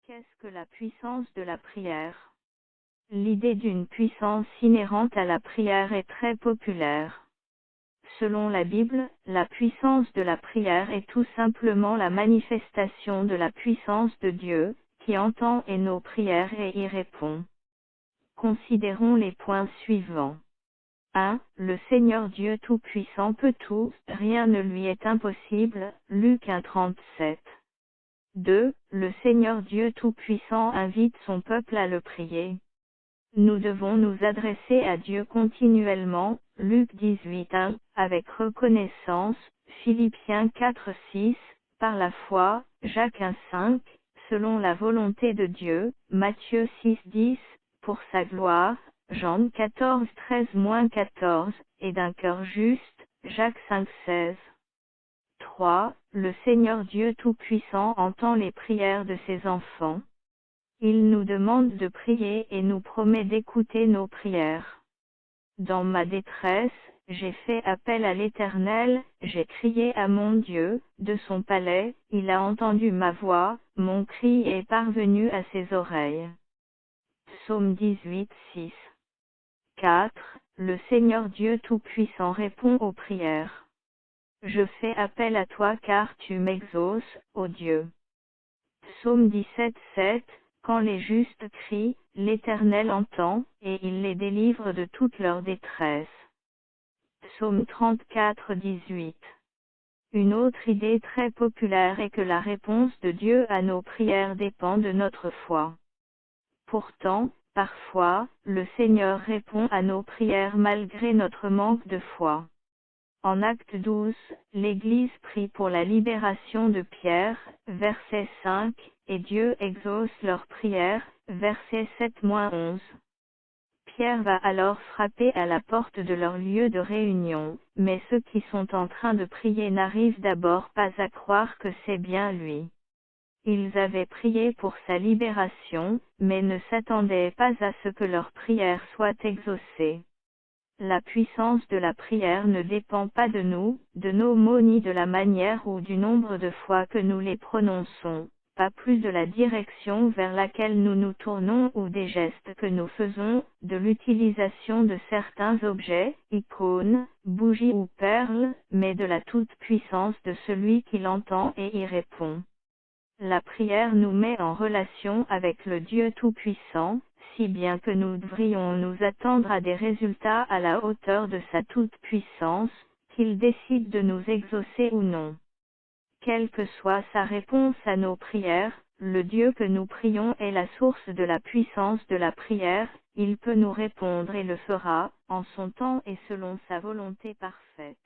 Qu'est-ce que la puissance de la prière? L'idée d'une puissance inhérente à la prière est très populaire. Selon la Bible, la puissance de la prière est tout simplement la manifestation de la puissance de Dieu, qui entend nos prières et y répond. Considérons les points suivants. 1. Le Seigneur Dieu Tout-Puissant peut tout, rien ne lui est impossible, Luc 1,37. 2. Le Seigneur Dieu Tout-Puissant invite son peuple à le prier. Nous devons nous adresser à Dieu continuellement, Luc 18,1, avec reconnaissance, Philippiens 4,6, par la foi, Jacques 1,5, selon la volonté de Dieu, Matthieu 6,10, pour sa gloire, Jean 14,13-14, et d'un cœur juste, Jacques 5,16. 3. Le Seigneur Dieu Tout-Puissant entend les prières de ses enfants. Il nous demande de prier et nous promet d'écouter nos prières. Dans ma détresse, j'ai fait appel à l'Éternel, j'ai crié à mon Dieu, de son palais, il a entendu ma voix, mon cri est parvenu à ses oreilles. Psaume 18,6. 4. Le Seigneur Dieu Tout-Puissant répond aux prières. Je fais appel à toi car tu m'exauces, ô Dieu. Psaume 17,7. Quand les justes crient, l'Éternel entend, et il les délivre de toute leur détresse. Psaume 34,18. Une autre idée très populaire est que la réponse de Dieu à nos prières dépend de notre foi. Pourtant, parfois, le Seigneur répond à nos prières malgré notre manque de foi. En Acte 12, l'Église prie pour la libération de Pierre, verset 5, et Dieu exauce leur prière, verset 7-11. Pierre va alors frapper à la porte de leur lieu de réunion, mais ceux qui sont en train de prier n'arrivent d'abord pas à croire que c'est bien lui. Ils avaient prié pour sa libération, mais ne s'attendaient pas à ce que leur prière soit exaucée. La puissance de la prière ne dépend pas de nous, de nos mots ni de la manière ou du nombre de fois que nous les prononçons, pas plus de la direction vers laquelle nous nous tournons ou des gestes que nous faisons, de l'utilisation de certains objets, icônes, bougies ou perles, mais de la toute-puissance de celui qui l'entend et y répond. La prière nous met en relation avec le Dieu Tout-Puissant, si bien que nous devrions nous attendre à des résultats à la hauteur de sa toute-puissance, qu'il décide de nous exaucer ou non. Quelle que soit sa réponse à nos prières, le Dieu que nous prions est la source de la puissance de la prière, il peut nous répondre et le fera, en son temps et selon sa volonté parfaite.